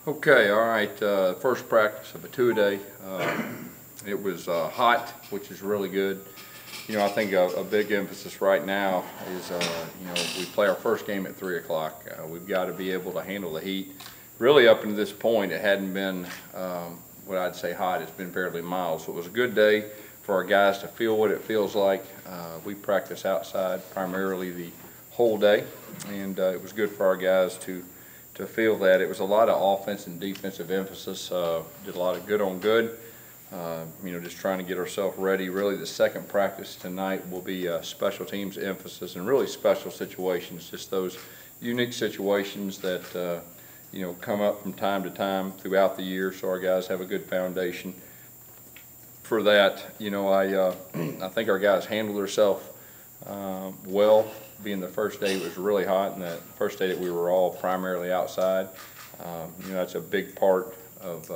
Okay, all right. First practice of a two-a-day. It was hot, which is really good. You know, I think a big emphasis right now is, you know, we play our first game at 3 o'clock. We've got to be able to handle the heat. Really, up until this point, it hadn't been what I'd say hot. It's been fairly mild. So it was a good day for our guys to feel what it feels like. We practice outside primarily the whole day, and it was good for our guys to feel that. It was a lot of offense and defensive emphasis. Did a lot of good on good. You know, just trying to get ourselves ready. Really, the second practice tonight will be special teams emphasis and really special situations, just those unique situations that you know, come up from time to time throughout the year, so our guys have a good foundation for that. You know, I think our guys handled themselves well. Being the first day it was really hot, and that first day that we were all primarily outside, you know, that's a big part of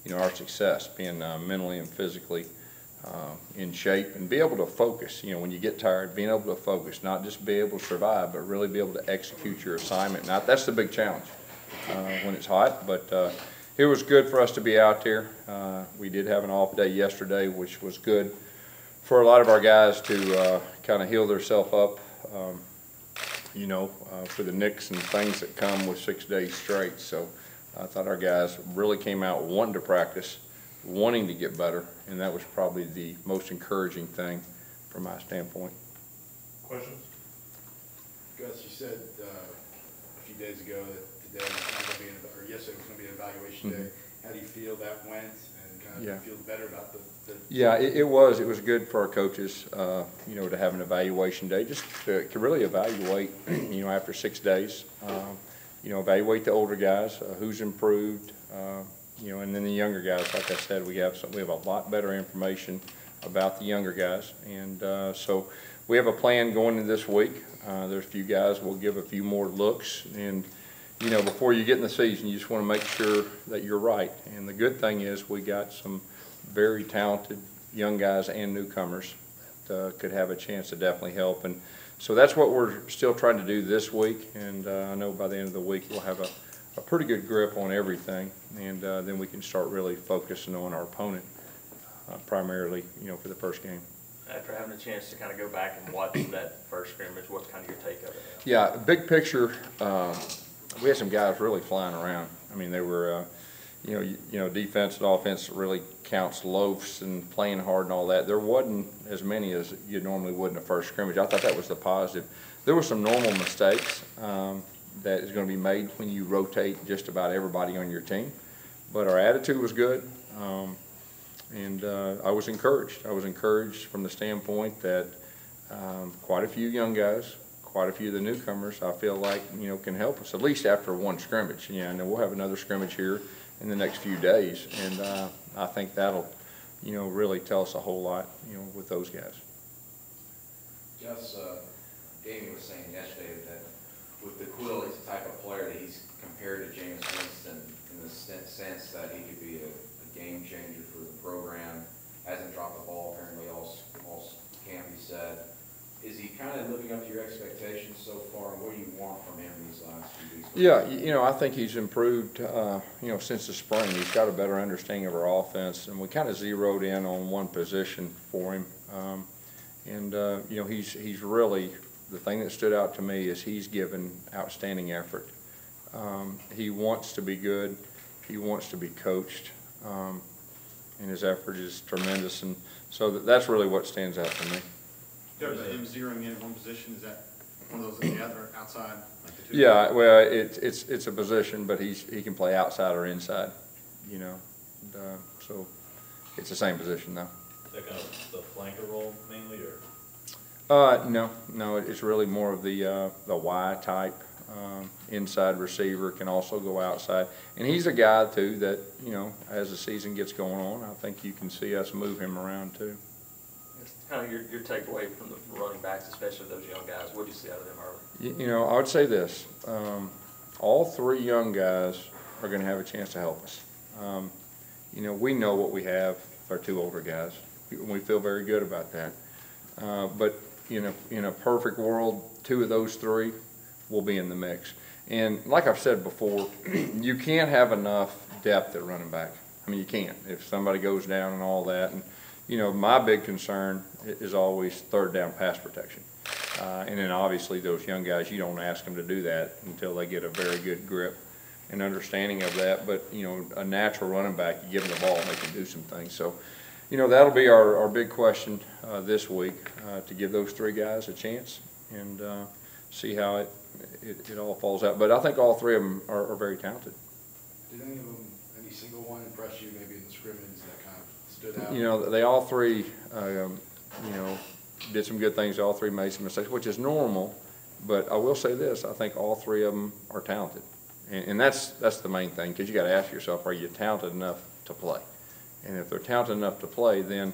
you know, our success, being mentally and physically in shape and be able to focus. You know, when you get tired, being able to focus, not just be able to survive, but really be able to execute your assignment. Now, that's the big challenge when it's hot, but it was good for us to be out there. We did have an off day yesterday, which was good for a lot of our guys to kind of heal themselves up, you know, for the nicks and things that come with 6 days straight. So I thought our guys really came out wanting to practice, wanting to get better, and that was probably the most encouraging thing from my standpoint. Questions? Gus, you said a few days ago that today was going to be, or yesterday was going to be an evaluation day. How do you feel that went, and kind of feel better about the Yeah, it was good for our coaches, you know, to have an evaluation day, just to really evaluate, you know, after 6 days, you know, evaluate the older guys, who's improved, you know, and then the younger guys. Like I said, we have a lot better information about the younger guys, and so we have a plan going into this week. There's a few guys we'll give a few more looks, and you know, before you get in the season, you just want to make sure that you're right. And the good thing is we got some very talented young guys and newcomers that could have a chance to definitely help. And so that's what we're still trying to do this week. And I know by the end of the week we'll have a pretty good grip on everything. And then we can start really focusing on our opponent primarily, you know, for the first game. After having a chance to kind of go back and watch that first scrimmage, what's kind of your take of it? Yeah, big picture, we had some guys really flying around. I mean, they were, you know, defense and offense really counts loafs and playing hard and all that. There wasn't as many as you normally would in the first scrimmage. I thought that was the positive. There were some normal mistakes that is going to be made when you rotate just about everybody on your team, but our attitude was good, and I was encouraged. I was encouraged from the standpoint that quite a few young guys, quite a few of the newcomers, I feel like, you know, can help us at least after one scrimmage. Yeah, and then we'll have another scrimmage here in the next few days, and I think that'll, you know, really tell us a whole lot, you know, with those guys. Gus, Damien was saying yesterday that with the Quill, he's the type of player that he's compared to James Winston in the sense that he could be a game changer for the program. Hasn't dropped the ball apparently all camp, he said. Is he kind of living up to your expectations so far, and what do you want from him these last few weeks? Yeah, you know, I think he's improved, you know, since the spring. He's got a better understanding of our offense, and we kind of zeroed in on one position for him. You know, he's really, the thing that stood out to me is he's given outstanding effort. He wants to be good. He wants to be coached, and his effort is tremendous, and so that's really what stands out to me. Him zeroing in one position, is that one of those in the other, outside? Like the two? Yeah, well, it's a position, but he can play outside or inside, you know. And, so it's the same position though. Is that kind of the flanker role mainly, or? No, it's really more of the Y type inside receiver. Can also go outside, and he's a guy too that, you know, as the season gets going on, I think you can see us move him around too. Kind of your takeaway from the running backs, especially those young guys. What do you see out of them early? You know, I would say this: all three young guys are going to have a chance to help us. You know, we know what we have with our two older guys. We feel very good about that. But you know, in a perfect world, two of those three will be in the mix. And like I've said before, you can't have enough depth at running back. I mean, you can't if somebody goes down and all that. And, you know, my big concern is always third down pass protection. And then obviously those young guys, you don't ask them to do that until they get a very good grip and understanding of that. But, you know, a natural running back, you give them the ball and they can do some things. So, you know, that'll be our big question this week, to give those three guys a chance and see how it all falls out. But I think all three of them are very talented. Did any single one impress you maybe in the scrimmage that kind of stood out? You know, they all three, you know, did some good things. All three made some mistakes, which is normal. But I will say this, I think all three of them are talented. And that's the main thing, because you got to ask yourself, are you talented enough to play? And if they're talented enough to play, then,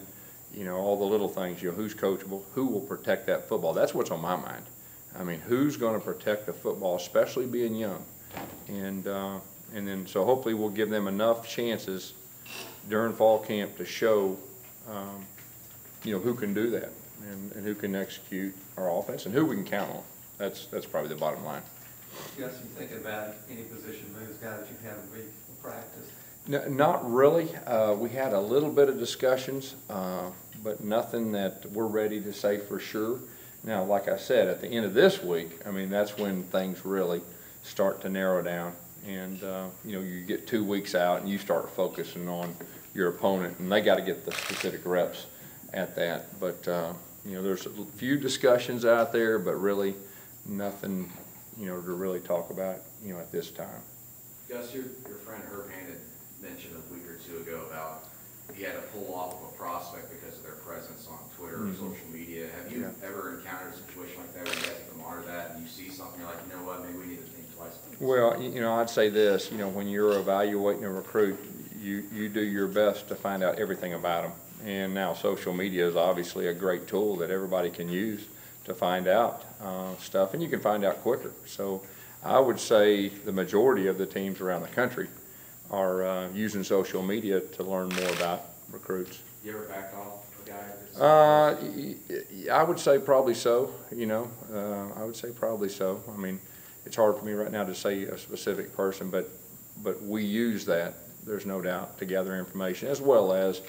you know, all the little things, you know, who's coachable, who will protect that football? That's what's on my mind. I mean, who's going to protect the football, especially being young? And then, so hopefully we'll give them enough chances during fall camp to show, you know, who can do that and who can execute our offense and who we can count on. That's probably the bottom line. Gus, you thinking about any position moves, guys that you haven't read for practice? No, not really. We had a little bit of discussions, but nothing that we're ready to say for sure. Now, like I said, at the end of this week, I mean, that's when things really start to narrow down. And, you know, you get 2 weeks out and you start focusing on your opponent, and they got to get the specific reps at that. But, you know, there's a few discussions out there, but really nothing, you know, to really talk about, you know, at this time. Gus, your friend Herb had mentioned a week or two ago about he had to pull off of a prospect because of their presence on Twitter or social media. Have you ever encountered a situation like that where you guys have to monitor that and you see something, you're like, you know what, maybe we need to think twice? Well, you know, I'd say this, you know, when you're evaluating a recruit, you do your best to find out everything about them. And now social media is obviously a great tool that everybody can use to find out stuff, and you can find out quicker. So I would say the majority of the teams around the country are using social media to learn more about recruits. You ever backed off a guy? I would say probably so, you know. I would say probably so. I mean, it's hard for me right now to say a specific person, but we use that, there's no doubt, to gather information, as well as,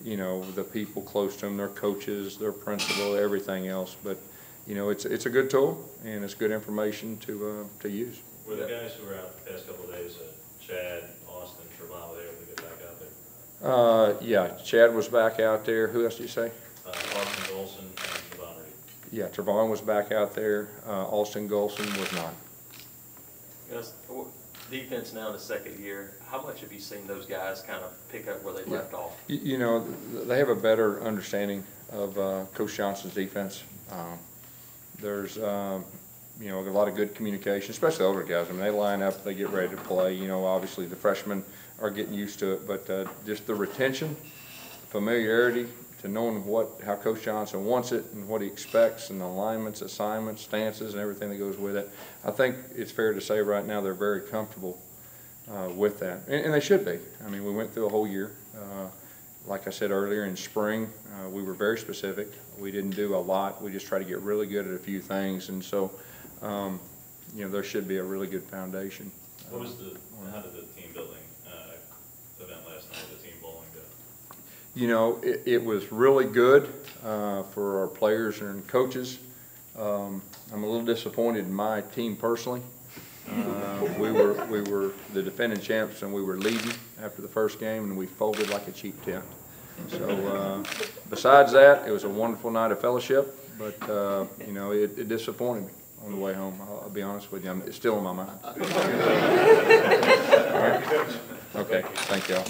you know, the people close to them, their coaches, their principal, everything else. But, you know, it's a good tool, and it's good information to use. Were the guys who were out the past couple of days, Chad, Austin, Trevon, were they able to get back out there? Yeah, Chad was back out there. Who else did you say? Austin Golson and Trevon Reed. Yeah, Trevon was back out there. Austin Golson was not. Gus, defense now in the second year, how much have you seen those guys kind of pick up where they left off? You know, they have a better understanding of Coach Johnson's defense. There's, you know, a lot of good communication, especially the older guys. I mean, they line up, they get ready to play. You know, obviously the freshmen are getting used to it, but just the retention, familiarity to knowing how Coach Johnson wants it and what he expects, and the alignments, assignments, stances, and everything that goes with it. I think it's fair to say right now they're very comfortable with that, and they should be. I mean, we went through a whole year. Like I said earlier, in spring, we were very specific. We didn't do a lot. We just tried to get really good at a few things, and so, you know, there should be a really good foundation. How did the team building event last night, the team bowling go? You know, it was really good for our players and coaches. I'm a little disappointed in my team personally. We were the defending champs, and we were leading after the first game, and we folded like a cheap tent. So besides that, it was a wonderful night of fellowship, but you know, it disappointed me on the way home. I'll be honest with you, it's still in my mind. All right. Okay, thank y'all.